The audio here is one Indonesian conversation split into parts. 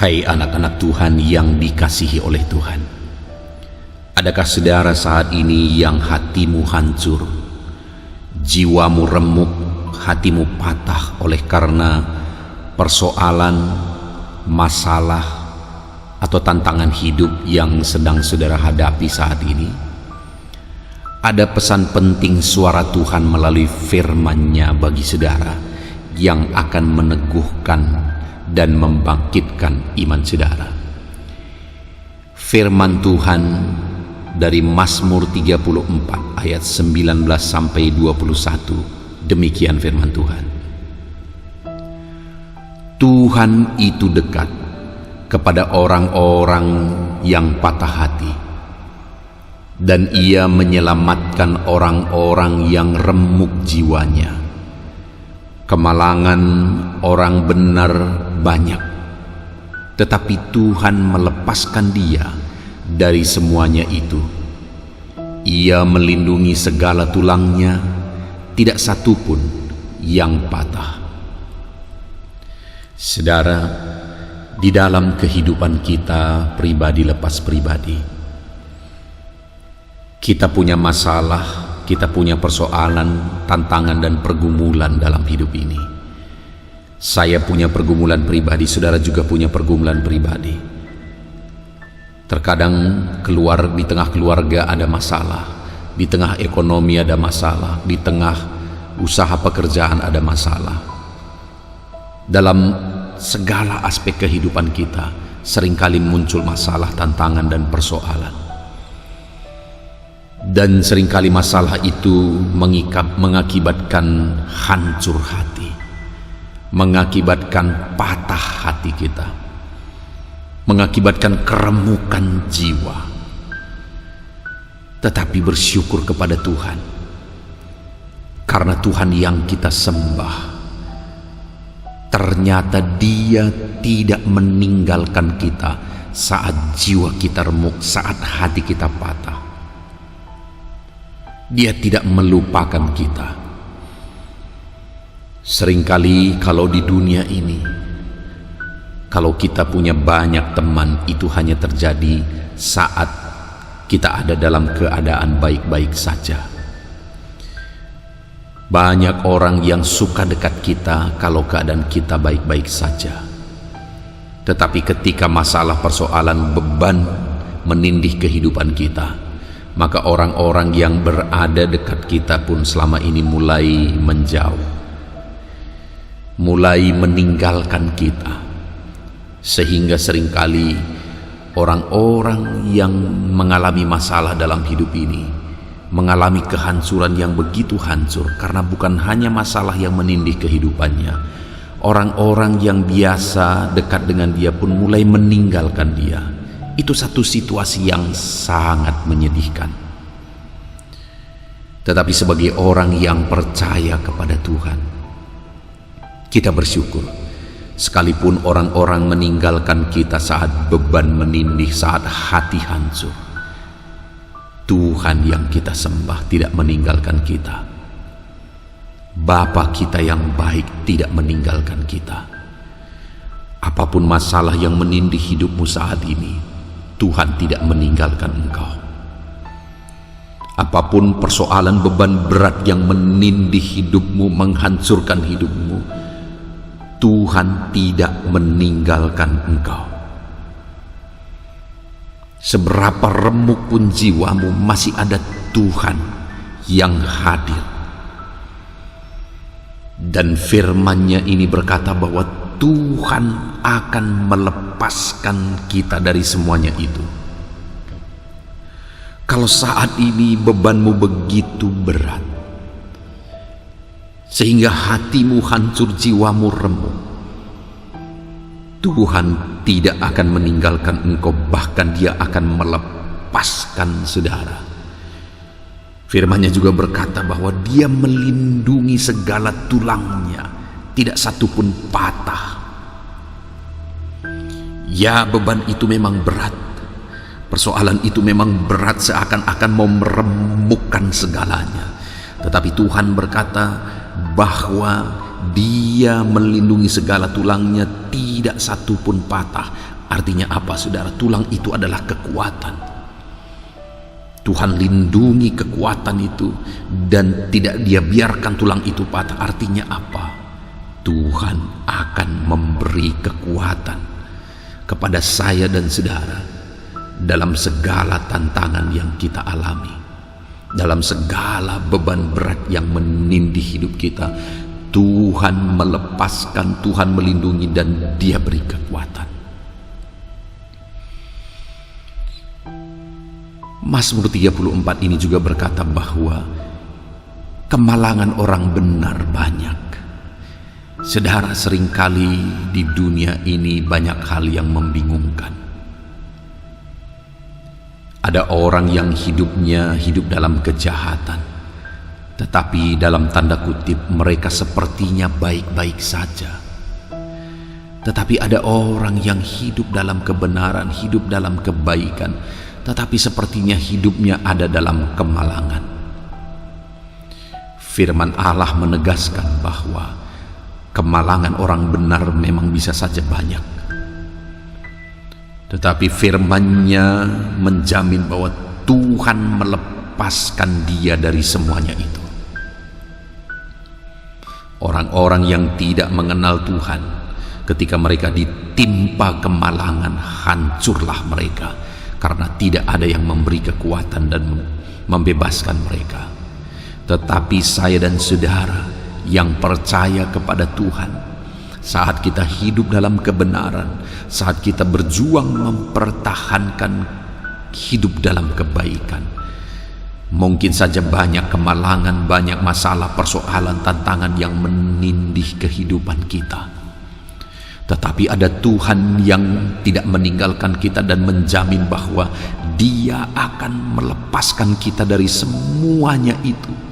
Hai anak-anak Tuhan yang dikasihi oleh Tuhan, adakah saudara saat ini yang hatimu hancur, jiwamu remuk, hatimu patah oleh karena persoalan, masalah, atau tantangan hidup yang sedang saudara hadapi saat ini? Ada pesan penting suara Tuhan melalui firman-Nya bagi saudara yang akan meneguhkan dan membangkitkan iman saudara. Firman Tuhan dari Mazmur 34 ayat 19 sampai 21. Demikian firman Tuhan. Tuhan itu dekat kepada orang-orang yang patah hati, dan Ia menyelamatkan orang-orang yang remuk jiwanya. Kemalangan orang benar banyak, tetapi Tuhan melepaskan dia dari semuanya itu. Ia melindungi segala tulangnya, tidak satu pun yang patah. Saudara, di dalam kehidupan kita pribadi lepas pribadi, kita punya masalah, kita punya persoalan, tantangan dan pergumulan dalam hidup ini. Saya punya pergumulan pribadi, saudara juga punya pergumulan pribadi. Terkadang di tengah keluarga ada masalah, di tengah ekonomi ada masalah, di tengah usaha pekerjaan ada masalah. Dalam segala aspek kehidupan kita seringkali muncul masalah, tantangan dan persoalan. Dan seringkali masalah itu mengakibatkan hancur hati, mengakibatkan patah hati kita, mengakibatkan keremukan jiwa. Tetapi bersyukur kepada Tuhan, karena Tuhan yang kita sembah, ternyata Dia tidak meninggalkan kita saat jiwa kita remuk, saat hati kita patah. Dia tidak melupakan kita. Seringkali kalau di dunia ini, kalau kita punya banyak teman, itu hanya terjadi saat kita ada dalam keadaan baik-baik saja. Banyak orang yang suka dekat kita kalau keadaan kita baik-baik saja. Tetapi ketika masalah, persoalan, beban menindih kehidupan kita, maka orang-orang yang berada dekat kita pun selama ini mulai menjauh, mulai meninggalkan kita. Sehingga seringkali orang-orang yang mengalami masalah dalam hidup ini mengalami kehancuran yang begitu hancur, karena bukan hanya masalah yang menindih kehidupannya, orang-orang yang biasa dekat dengan dia pun mulai meninggalkan dia. Itu satu situasi yang sangat menyedihkan. Tetapi sebagai orang yang percaya kepada Tuhan, kita bersyukur. Sekalipun orang-orang meninggalkan kita saat beban menindih, saat hati hancur, Tuhan yang kita sembah tidak meninggalkan kita. Bapa kita yang baik tidak meninggalkan kita. Apapun masalah yang menindih hidupmu saat ini, Tuhan tidak meninggalkan engkau. Apapun persoalan, beban berat yang menindih hidupmu, menghancurkan hidupmu, Tuhan tidak meninggalkan engkau. Seberapa remuk pun jiwamu, masih ada Tuhan yang hadir. Dan firman-Nya ini berkata bahwa Tuhan akan melepaskan kita dari semuanya itu. Kalau saat ini bebanmu begitu berat, sehingga hatimu hancur, jiwamu remuk, Tuhan tidak akan meninggalkan engkau, bahkan Dia akan melepaskan saudara. Firman-Nya juga berkata bahwa Dia melindungi segala tulangnya, tidak satu pun patah. Ya, beban itu memang berat, persoalan itu memang berat, seakan-akan mau meremukkan segalanya. Tetapi Tuhan berkata bahwa Dia melindungi segala tulangnya, tidak satu pun patah. Artinya apa, saudara? Tulang itu adalah kekuatan. Tuhan lindungi kekuatan itu dan tidak Dia biarkan tulang itu patah. Artinya apa? Tuhan akan memberi kekuatan kepada saya dan saudara dalam segala tantangan yang kita alami, dalam segala beban berat yang menindih hidup kita. Tuhan melepaskan, Tuhan melindungi, dan Dia beri kekuatan. Mazmur 34 ini juga berkata bahwa kemalangan orang benar banyak. Saudara, seringkali di dunia ini banyak hal yang membingungkan. Ada orang yang hidupnya hidup dalam kejahatan, tetapi dalam tanda kutip mereka sepertinya baik-baik saja. Tetapi ada orang yang hidup dalam kebenaran, hidup dalam kebaikan, tetapi sepertinya hidupnya ada dalam kemalangan. Firman Allah menegaskan bahwa kemalangan orang benar memang bisa saja banyak, tetapi firman-Nya menjamin bahwa Tuhan melepaskan dia dari semuanya itu. Orang-orang yang tidak mengenal Tuhan, ketika mereka ditimpa kemalangan, hancurlah mereka, karena tidak ada yang memberi kekuatan dan membebaskan mereka. Tetapi saya dan saudara yang percaya kepada Tuhan, saat kita hidup dalam kebenaran, saat kita berjuang mempertahankan hidup dalam kebaikan, mungkin saja banyak kemalangan, banyak masalah, persoalan, tantangan yang menindih kehidupan kita, tetapi ada Tuhan yang tidak meninggalkan kita dan menjamin bahwa Dia akan melepaskan kita dari semuanya itu.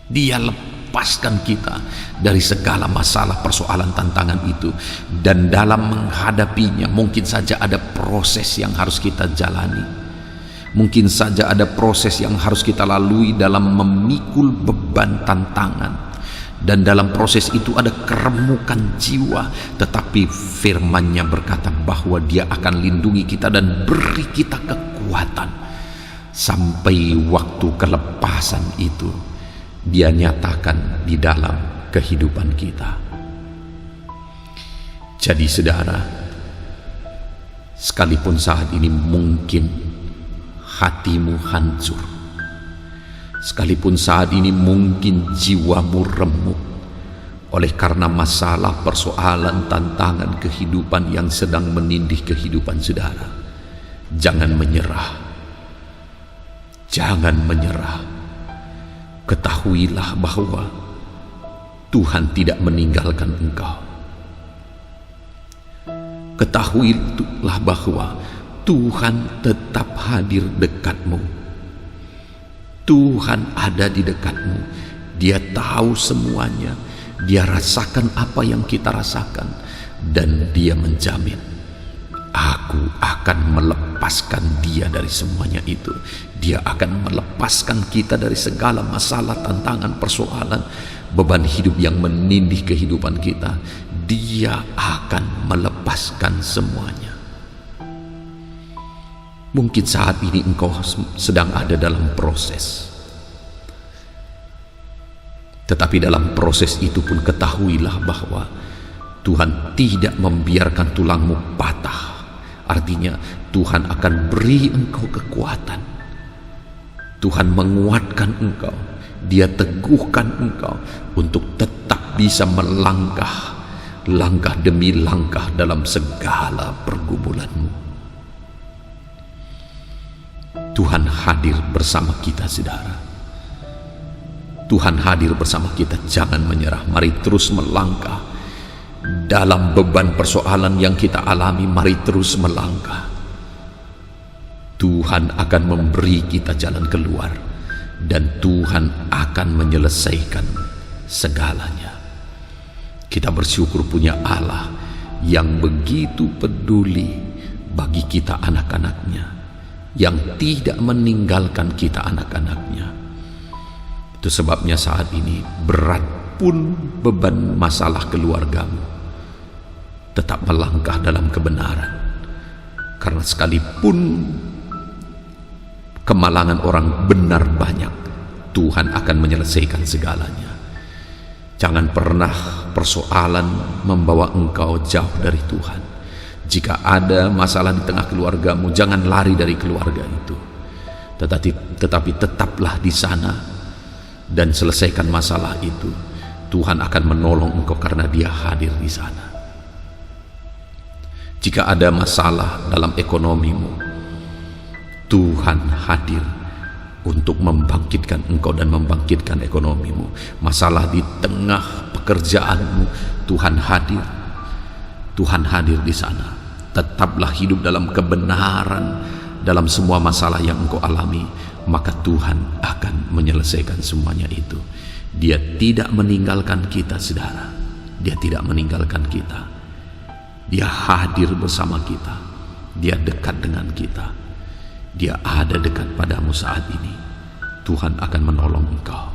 Dia lepaskan kita dari segala masalah, persoalan, tantangan itu. Dan dalam menghadapinya mungkin saja ada proses yang harus kita jalani. Mungkin saja ada proses yang harus kita lalui dalam memikul beban tantangan. Dan dalam proses itu ada keremukan jiwa. Tetapi firman-Nya berkata bahwa Dia akan lindungi kita dan beri kita kekuatan sampai waktu kelepasan itu Dia nyatakan di dalam kehidupan kita. Jadi saudara, sekalipun saat ini mungkin hatimu hancur, sekalipun saat ini mungkin jiwamu remuk oleh karena masalah, persoalan, tantangan kehidupan yang sedang menindih kehidupan saudara, jangan menyerah. Jangan menyerah. Ketahuilah bahwa Tuhan tidak meninggalkan engkau. Ketahuilah bahwa Tuhan tetap hadir dekatmu. Tuhan ada di dekatmu. Dia tahu semuanya. Dia rasakan apa yang kita rasakan. Dan Dia menjamin, Aku akan melepaskan dia dari semuanya itu. Dia akan melepaskan kita dari segala masalah, tantangan, persoalan, beban hidup yang menindih kehidupan kita. Dia akan melepaskan semuanya. Mungkin saat ini engkau sedang ada dalam proses. Tetapi dalam proses itu pun ketahuilah bahwa Tuhan tidak membiarkan tulangmu patah. Artinya Tuhan akan beri engkau kekuatan. Tuhan menguatkan engkau. Dia teguhkan engkau untuk tetap bisa melangkah, langkah demi langkah dalam segala pergumulanmu. Tuhan hadir bersama kita, saudara. Tuhan hadir bersama kita. Jangan menyerah. Mari terus melangkah dalam beban persoalan yang kita alami. Mari terus melangkah. Tuhan akan memberi kita jalan keluar, dan Tuhan akan menyelesaikan segalanya. Kita bersyukur punya Allah yang begitu peduli bagi kita anak-anaknya, yang tidak meninggalkan kita anak-anaknya. Itu sebabnya saat ini berat apapun beban masalah keluargamu, tetap melangkah dalam kebenaran. Karena sekalipun kemalangan orang benar banyak, Tuhan akan menyelesaikan segalanya. Jangan pernah persoalan membawa engkau jauh dari Tuhan. Jika ada masalah di tengah keluargamu, jangan lari dari keluarga itu. Tetapi tetaplah di sana dan selesaikan masalah itu. Tuhan akan menolong engkau karena Dia hadir di sana. Jika ada masalah dalam ekonomimu, Tuhan hadir untuk membangkitkan engkau dan membangkitkan ekonomimu. Masalah di tengah pekerjaanmu, Tuhan hadir. Tuhan hadir di sana. Tetaplah hidup dalam kebenaran dalam semua masalah yang engkau alami, maka Tuhan akan menyelesaikan semuanya itu. Dia tidak meninggalkan kita, saudara. Dia tidak meninggalkan kita. Dia hadir bersama kita. Dia dekat dengan kita. Dia ada dekat padamu saat ini. Tuhan akan menolong engkau.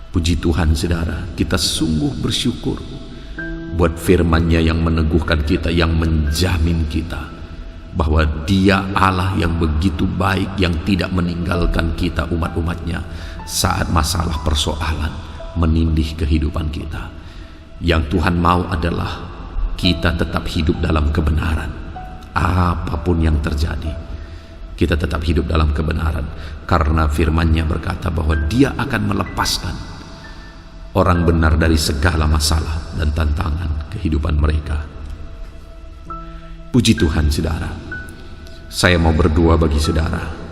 Puji Tuhan, saudara, kita sungguh bersyukur buat firman-Nya yang meneguhkan kita, yang menjamin kita bahwa Dia Allah yang begitu baik, yang tidak meninggalkan kita umat-umatnya saat masalah persoalan menindih kehidupan kita. Yang Tuhan mau adalah kita tetap hidup dalam kebenaran. Apapun yang terjadi, kita tetap hidup dalam kebenaran, karena firman-Nya berkata bahwa Dia akan melepaskan orang benar dari segala masalah dan tantangan kehidupan mereka. Puji Tuhan, saudara. Saya mau berdoa bagi saudara.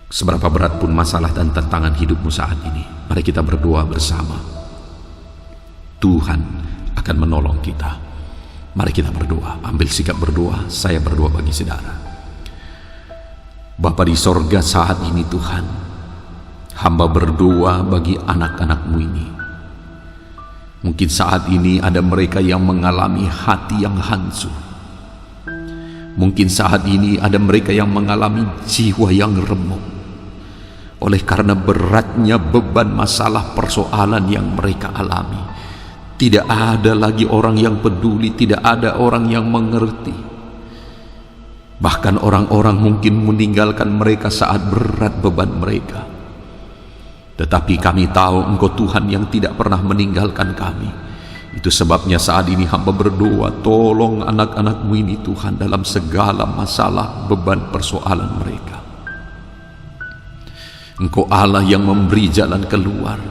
Seberapa berat pun masalah dan tantangan hidupmu saat ini, mari kita berdoa bersama. Tuhan akan menolong kita. Mari kita berdoa, ambil sikap berdoa. Saya berdoa bagi saudara. Bapa di sorga, saat ini Tuhan, hamba berdoa bagi anak-anak-Mu ini. Mungkin saat ini ada mereka yang mengalami hati yang hancur. Mungkin saat ini ada mereka yang mengalami jiwa yang remuk oleh karena beratnya beban masalah persoalan yang mereka alami. Tidak ada lagi orang yang peduli, tidak ada orang yang mengerti. Bahkan orang-orang mungkin meninggalkan mereka saat berat beban mereka. Tetapi kami tahu Engkau Tuhan yang tidak pernah meninggalkan kami. Itu sebabnya saat ini hamba berdoa, tolong anak-anak-Mu ini Tuhan dalam segala masalah beban persoalan mereka. Engkau Allah yang memberi jalan keluar.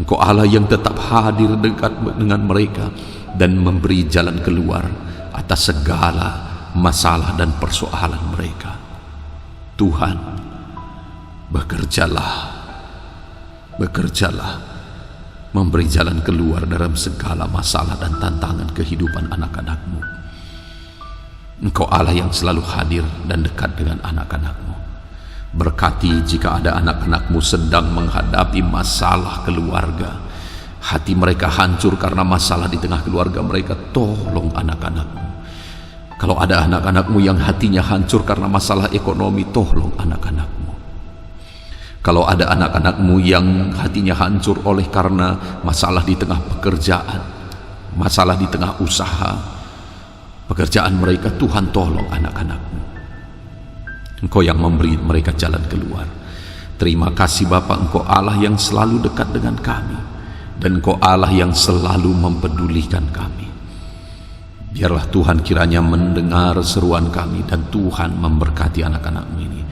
Engkau Allah yang tetap hadir dekat dengan mereka dan memberi jalan keluar atas segala masalah dan persoalan mereka. Tuhan, bekerjalah, memberi jalan keluar dalam segala masalah dan tantangan kehidupan anak-anak-Mu. Engkau Allah yang selalu hadir dan dekat dengan anak-anak-Mu. Berkati jika ada anak-anak-Mu sedang menghadapi masalah keluarga, hati mereka hancur karena masalah di tengah keluarga mereka, tolong anak-anak-Mu. Kalau ada anak-anak-Mu yang hatinya hancur karena masalah ekonomi, tolong anak-anak-Mu. Kalau ada anak-anak-Mu yang hatinya hancur oleh karena masalah di tengah pekerjaan, masalah di tengah usaha, pekerjaan mereka, Tuhan tolong anak-anak-Mu. Engkau yang memberi mereka jalan keluar. Terima kasih Bapa, Engkau Allah yang selalu dekat dengan kami, dan Engkau Allah yang selalu mempedulikan kami. Biarlah Tuhan kiranya mendengar seruan kami, dan Tuhan memberkati anak-anak-Mu ini.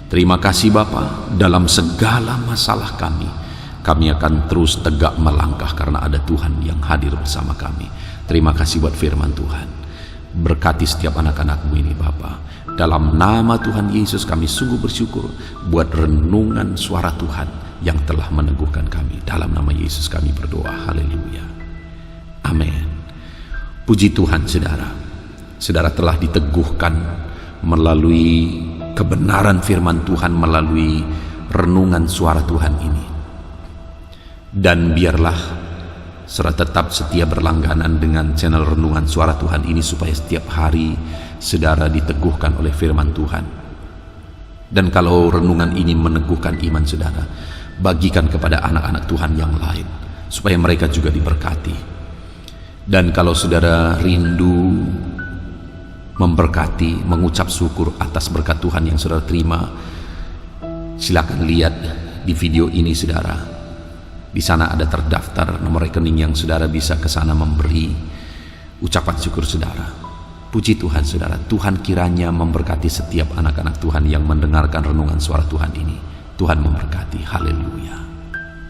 Terima kasih Bapa, dalam segala masalah kami akan terus tegak melangkah karena ada Tuhan yang hadir bersama kami. Terima kasih buat firman Tuhan. Berkati setiap anak-anak-Mu ini Bapa. Dalam nama Tuhan Yesus kami sungguh bersyukur buat renungan suara Tuhan yang telah meneguhkan kami. Dalam nama Yesus kami berdoa. Haleluya. Amin. Puji Tuhan, saudara. Saudara telah diteguhkan melalui kebenaran firman Tuhan, melalui renungan suara Tuhan ini. Dan biarlah saudara tetap setia berlangganan dengan channel renungan suara Tuhan ini, supaya setiap hari saudara diteguhkan oleh firman Tuhan. Dan kalau renungan ini meneguhkan iman saudara, bagikan kepada anak-anak Tuhan yang lain, supaya mereka juga diberkati. Dan kalau saudara rindu memberkati, mengucap syukur atas berkat Tuhan yang saudara terima, silakan lihat di video ini saudara. Di sana ada terdaftar nomor rekening yang saudara bisa ke sana memberi ucapan syukur saudara. Puji Tuhan saudara, Tuhan kiranya memberkati setiap anak-anak Tuhan yang mendengarkan renungan suara Tuhan ini. Tuhan memberkati, haleluya.